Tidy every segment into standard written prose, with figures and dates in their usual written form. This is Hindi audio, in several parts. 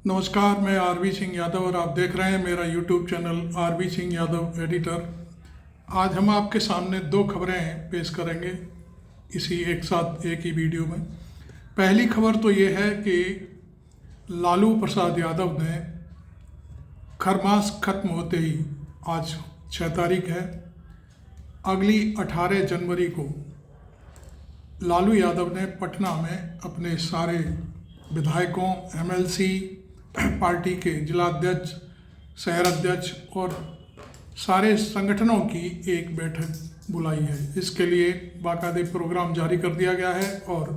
नमस्कार, मैं आरवी सिंह यादव और आप देख रहे हैं मेरा YouTube channel RV Singh Yadav editor. आज हम आपके सामने दो खबरें पेश करेंगे इसी एक साथ एक ही वीडियो में। पहली खबर तो ये है कि लालू प्रसाद यादव ने खरमास खत्म होते ही, आज 6 तारीख है, अगली 18 जनवरी को लालू यादव ने पटना में अपने सारे विधायकों, एमएलसी, पार्टी के जिलाध्यक्ष, शहर अध्यक्ष और सारे संगठनों की एक बैठक बुलाई है। इसके लिए बाकायदे प्रोग्राम जारी कर दिया गया है और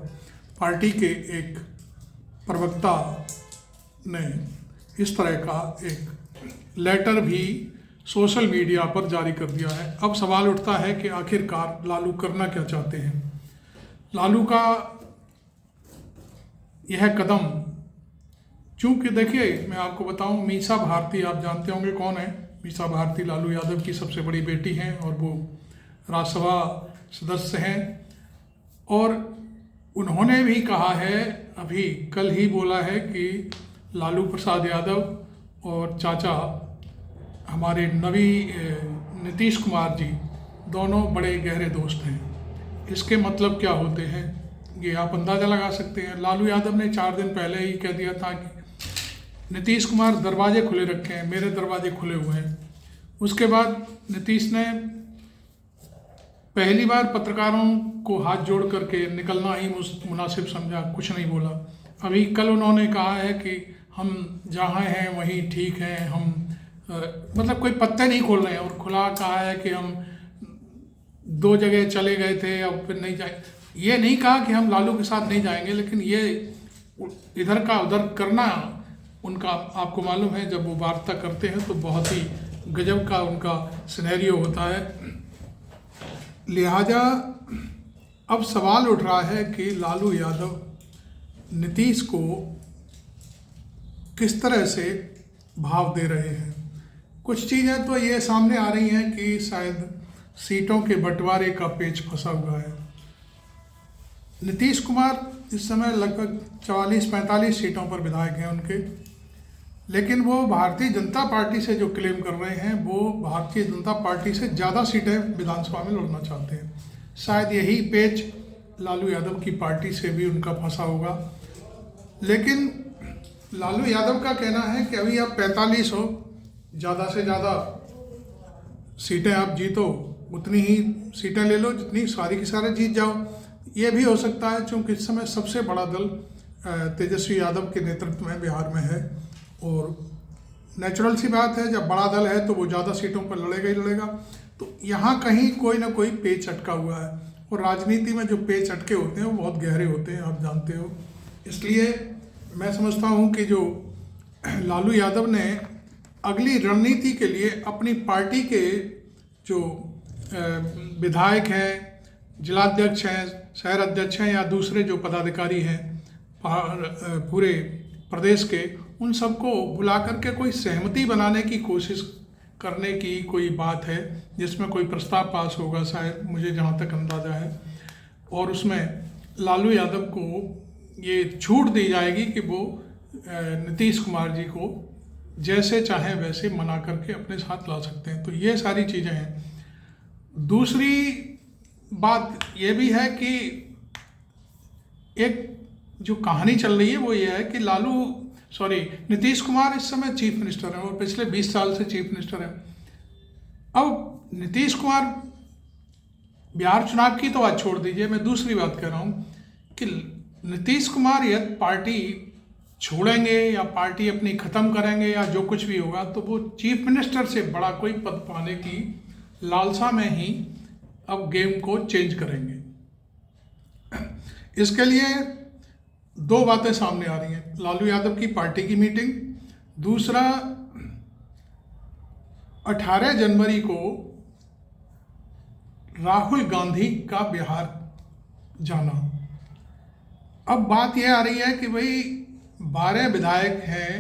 पार्टी के एक प्रवक्ता ने इस तरह का एक लेटर भी सोशल मीडिया पर जारी कर दिया है। अब सवाल उठता है कि आखिरकार लालू करना क्या चाहते हैं। लालू का यह कदम, चूँकि देखिए मैं आपको बताऊं, मीसा भारती आप जानते होंगे कौन है। मीसा भारती लालू यादव की सबसे बड़ी बेटी हैं और वो राज्यसभा सदस्य हैं। और उन्होंने भी कहा है, अभी कल ही बोला है कि लालू प्रसाद यादव और चाचा हमारे नीतीश कुमार जी दोनों बड़े गहरे दोस्त हैं। इसके मतलब क्या होते हैं ये आप अंदाज़ा लगा सकते हैं। लालू यादव ने 4 दिन पहले ही कह दिया था कि नीतीश कुमार दरवाजे खुले रखे हैं, मेरे दरवाजे खुले हुए हैं। उसके बाद नीतीश ने पहली बार पत्रकारों को हाथ जोड़ करके निकलना ही मुनासिब समझा, कुछ नहीं बोला। अभी कल उन्होंने कहा है कि हम जहाँ हैं वहीं ठीक हैं, हम मतलब कोई पत्ते नहीं खोल रहे हैं और खुला कहा है कि हम 2 जगह चले गए थे अब फिर नहीं जाए। ये नहीं कहा कि हम लालू के साथ नहीं जाएंगे, लेकिन ये इधर का उधर करना उनका, आपको मालूम है जब वो वार्ता करते हैं तो बहुत ही गजब का उनका सिनेरियो होता है। लिहाजा अब सवाल उठ रहा है कि लालू यादव नीतीश को किस तरह से भाव दे रहे हैं। कुछ चीज़ें तो ये सामने आ रही हैं कि शायद सीटों के बंटवारे का पेच फंसा हुआ है। नीतीश कुमार इस समय लगभग 44-45 सीटों पर विधायक हैं उनके, लेकिन वो भारतीय जनता पार्टी से जो क्लेम कर रहे हैं वो भारतीय जनता पार्टी से ज़्यादा सीटें विधानसभा में लड़ना चाहते हैं। शायद यही पेच लालू यादव की पार्टी से भी उनका फंसा होगा। लेकिन लालू यादव का कहना है कि अभी आप 45 हो, ज़्यादा से ज़्यादा सीटें आप जीतो, उतनी ही सीटें ले लो जितनी सारी की सारे जीत जाओ। ये भी हो सकता है क्योंकि इस समय सबसे बड़ा दल तेजस्वी यादव के नेतृत्व में बिहार में है और नेचुरल सी बात है, जब बड़ा दल है तो वो ज़्यादा सीटों पर लड़ेगा ही लड़ेगा। तो यहाँ कहीं कोई ना कोई पेच अटका हुआ है और राजनीति में जो पेच अटके होते हैं वो बहुत गहरे होते हैं, आप जानते हो। इसलिए मैं समझता हूँ कि जो लालू यादव ने अगली रणनीति के लिए अपनी पार्टी के जो विधायक हैं, जिलाध्यक्ष हैं, शहर अध्यक्ष हैं या दूसरे जो पदाधिकारी हैं पूरे प्रदेश के, उन सबको बुला करके कोई सहमति बनाने की कोशिश करने की कोई बात है, जिसमें कोई प्रस्ताव पास होगा शायद, मुझे जहाँ तक अंदाज़ा है। और उसमें लालू यादव को ये छूट दी जाएगी कि वो नीतीश कुमार जी को जैसे चाहे वैसे मना करके अपने साथ ला सकते हैं। तो ये सारी चीज़ें हैं। दूसरी बात ये भी है कि एक जो कहानी चल रही है वो ये है कि नीतीश कुमार इस समय चीफ मिनिस्टर हैं और पिछले 20 साल से चीफ मिनिस्टर हैं। अब नीतीश कुमार, बिहार चुनाव की तो बात छोड़ दीजिए, मैं दूसरी बात कह रहा हूँ कि नीतीश कुमार यदि पार्टी छोड़ेंगे या पार्टी अपनी ख़त्म करेंगे या जो कुछ भी होगा, तो वो चीफ मिनिस्टर से बड़ा कोई पद पाने की लालसा में ही अब गेम को चेंज करेंगे। इसके लिए 2 बातें सामने आ रही हैं। लालू यादव की पार्टी की मीटिंग, दूसरा 18 जनवरी को राहुल गांधी का बिहार जाना। अब बात यह आ रही है कि भाई 12 विधायक हैं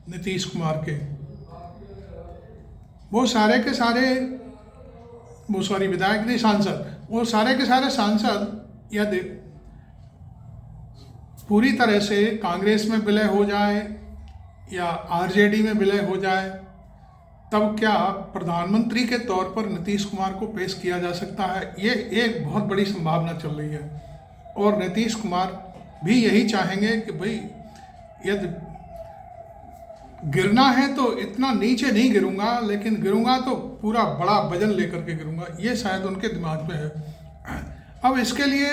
नीतीश कुमार के, वो सारे के सारे विधायक नहीं, सांसद, वो सारे के सारे सांसद यदि पूरी तरह से कांग्रेस में विलय हो जाए या आरजेडी में विलय हो जाए, तब क्या प्रधानमंत्री के तौर पर नीतीश कुमार को पेश किया जा सकता है? ये एक बहुत बड़ी संभावना चल रही है। और नीतीश कुमार भी यही चाहेंगे कि भाई यदि गिरना है तो इतना नीचे नहीं गिरूंगा, लेकिन गिरूंगा तो पूरा बड़ा वजन लेकर के गिरूंगा, ये शायद उनके दिमाग में है। अब इसके लिए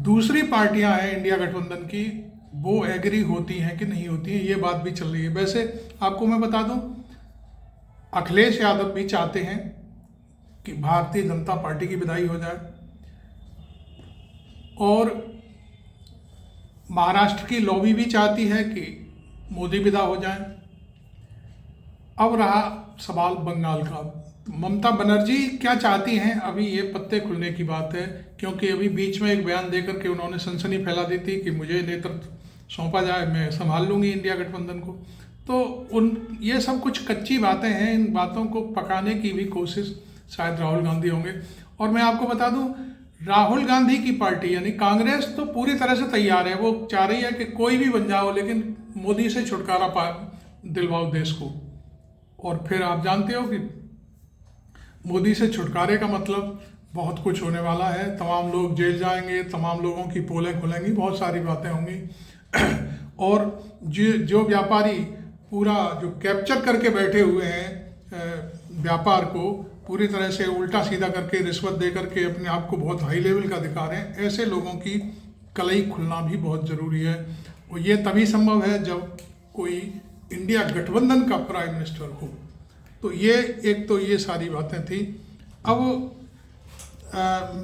दूसरी पार्टियां हैं इंडिया गठबंधन की, वो एग्री होती हैं कि नहीं होती हैं, ये बात भी चल रही है। वैसे आपको मैं बता दूं, अखिलेश यादव भी चाहते हैं कि भारतीय जनता पार्टी की विदाई हो जाए, और महाराष्ट्र की लॉबी भी चाहती है कि मोदी विदा हो जाए। अब रहा सवाल बंगाल का, ममता बनर्जी क्या चाहती हैं, अभी ये पत्ते खुलने की बात है, क्योंकि अभी बीच में एक बयान देकर के उन्होंने सनसनी फैला दी थी कि मुझे नेतृत्व सौंपा जाए, मैं संभाल लूंगी इंडिया गठबंधन को। तो ये सब कुछ कच्ची बातें हैं, इन बातों को पकाने की भी कोशिश शायद राहुल गांधी होंगे। और मैं आपको बता दूं, राहुल गांधी की पार्टी यानी कांग्रेस तो पूरी तरह से तैयार है, वो चाह रही है कि कोई भी बन जाओ लेकिन मोदी से छुटकारा दिलवाओ देश को। और फिर आप जानते हो कि मोदी से छुटकारे का मतलब बहुत कुछ होने वाला है, तमाम लोग जेल जाएंगे, तमाम लोगों की पोलें खुलेंगी, बहुत सारी बातें होंगी। और जो व्यापारी पूरा जो कैप्चर करके बैठे हुए हैं व्यापार को, पूरी तरह से उल्टा सीधा करके रिश्वत दे करके अपने आप को बहुत हाई लेवल का दिखा रहे हैं, ऐसे लोगों की कलई खुलना भी बहुत ज़रूरी है। और ये तभी संभव है जब कोई इंडिया गठबंधन का प्राइम मिनिस्टर हो। तो ये एक तो ये सारी बातें थी। अब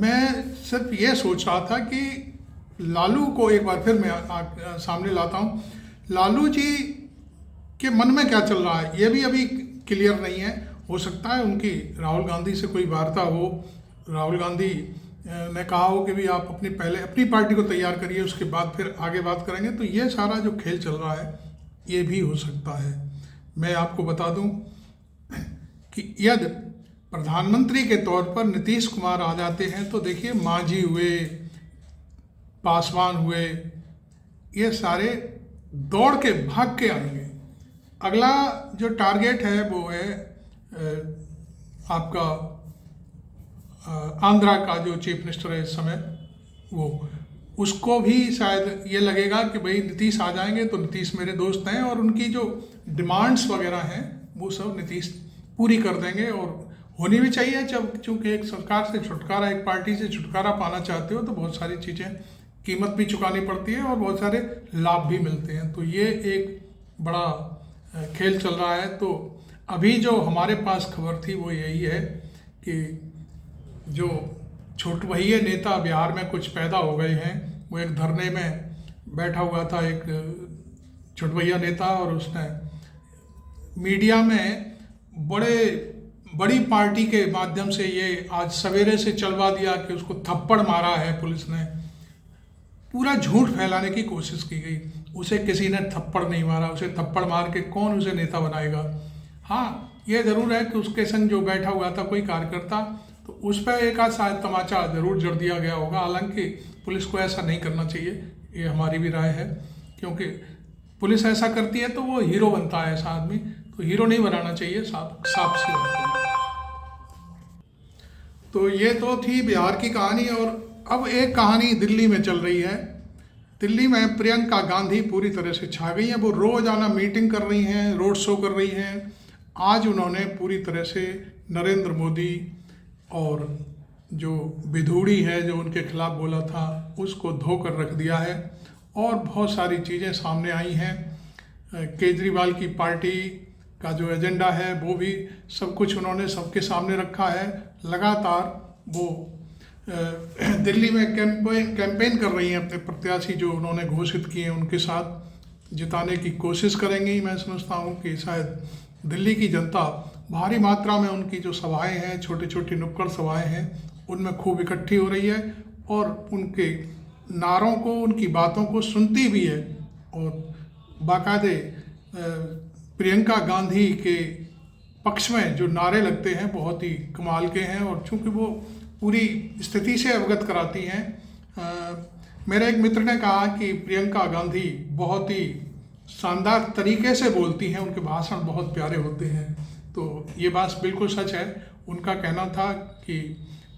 मैं सिर्फ ये सोच रहा था कि लालू को एक बार फिर मैं सामने लाता हूँ। लालू जी के मन में क्या चल रहा है ये भी अभी क्लियर नहीं है। हो सकता है उनकी राहुल गांधी से कोई वार्ता हो, राहुल गांधी ने कहा हो कि भी आप पहले अपनी पार्टी को तैयार करिए, उसके बाद फिर आगे बात करेंगे। तो ये सारा जो खेल चल रहा है ये भी हो सकता है। मैं आपको बता दूं कि यदि प्रधानमंत्री के तौर पर नीतीश कुमार आ जाते हैं तो देखिए मांझी हुए, पासवान हुए, ये सारे दौड़ के भाग के आएंगे। अगला जो टारगेट है वो है आपका आंध्रा का जो चीफ मिनिस्टर है इस समय, वो उसको भी शायद ये लगेगा कि भाई नीतीश आ जाएंगे तो नीतीश मेरे दोस्त हैं, और उनकी जो डिमांड्स वगैरह हैं वो सब नीतीश पूरी कर देंगे। और होनी भी चाहिए, जब चूँकि एक सरकार से छुटकारा, एक पार्टी से छुटकारा पाना चाहते हो तो बहुत सारी चीज़ें, कीमत भी चुकानी पड़ती है और बहुत सारे लाभ भी मिलते हैं। तो ये एक बड़ा खेल चल रहा है। तो अभी जो हमारे पास खबर थी वो यही है कि जो छोटभैया नेता बिहार में कुछ पैदा हो गए हैं, वो एक धरने में बैठा हुआ था एक छोटभैया नेता, और उसने मीडिया में बड़ी पार्टी के माध्यम से ये आज सवेरे से चलवा दिया कि उसको थप्पड़ मारा है पुलिस ने। पूरा झूठ फैलाने की कोशिश की गई। उसे किसी ने थप्पड़ नहीं मारा, उसे थप्पड़ मार के कौन उसे नेता बनाएगा। हाँ, ये ज़रूर है कि उसके संग जो बैठा हुआ था कोई कार्यकर्ता, तो उस पर एक आध शायद तमाचा ज़रूर जड़ दिया गया होगा। हालांकि पुलिस को ऐसा नहीं करना चाहिए, ये हमारी भी राय है, क्योंकि पुलिस ऐसा करती है तो वो हीरो बनता है ऐसा आदमी, तो हीरो नहीं बनाना चाहिए, साफ सी बात है। तो ये तो थी बिहार की कहानी। और अब एक कहानी दिल्ली में चल रही है। दिल्ली में प्रियंका गांधी पूरी तरह से छा गई हैं। वो रोज़ाना मीटिंग कर रही हैं, रोड शो कर रही हैं। आज उन्होंने पूरी तरह से नरेंद्र मोदी और जो विधूड़ी है जो उनके खिलाफ बोला था उसको धोकर रख दिया है, और बहुत सारी चीज़ें सामने आई हैं। केजरीवाल की पार्टी का जो एजेंडा है वो भी सब कुछ उन्होंने सबके सामने रखा है। लगातार वो दिल्ली में कैंपेन कर रही हैं, अपने प्रत्याशी जो उन्होंने घोषित किए हैं उनके साथ जिताने की कोशिश करेंगी। मैं समझता हूँ कि शायद दिल्ली की जनता भारी मात्रा में उनकी जो सभाएं हैं, छोटी छोटी नुक्कड़ सभाएं हैं, उनमें खूब इकट्ठी हो रही है और उनके नारों को, उनकी बातों को सुनती भी है। और बाकायदे प्रियंका गांधी के पक्ष में जो नारे लगते हैं बहुत ही कमाल के हैं, और चूँकि वो पूरी स्थिति से अवगत कराती हैं। मेरे एक मित्र ने कहा कि प्रियंका गांधी बहुत ही शानदार तरीके से बोलती हैं, उनके भाषण बहुत प्यारे होते हैं। तो ये बात बिल्कुल सच है। उनका कहना था कि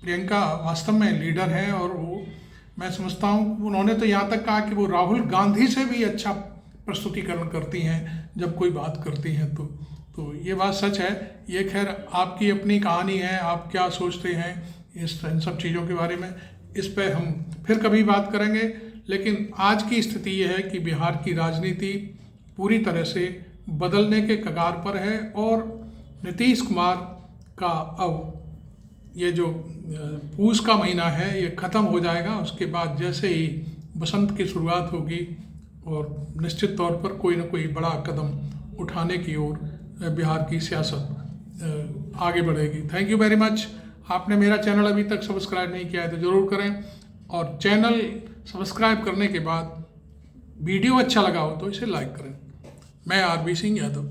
प्रियंका वास्तव में लीडर है, और वो, मैं समझता हूँ, उन्होंने तो यहाँ तक कहा कि वो राहुल गांधी से भी अच्छा प्रस्तुतिकरण करती हैं जब कोई बात करती हैं। तो ये बात सच है। ये खैर आपकी अपनी कहानी है, आप क्या सोचते हैं इन सब चीज़ों के बारे में, इस पर हम फिर कभी बात करेंगे। लेकिन आज की स्थिति ये है कि बिहार की राजनीति पूरी तरह से बदलने के कगार पर है, और नीतीश कुमार का अब ये जो पूस का महीना है ये ख़त्म हो जाएगा। उसके बाद जैसे ही बसंत की शुरुआत होगी, और निश्चित तौर पर कोई ना कोई बड़ा कदम उठाने की ओर बिहार की सियासत आगे बढ़ेगी। Thank you very much. आपने मेरा चैनल अभी तक सब्सक्राइब नहीं किया है तो ज़रूर करें, और चैनल सब्सक्राइब करने के बाद वीडियो अच्छा लगा हो तो इसे लाइक करें। मैं आरबी सिंह यादव।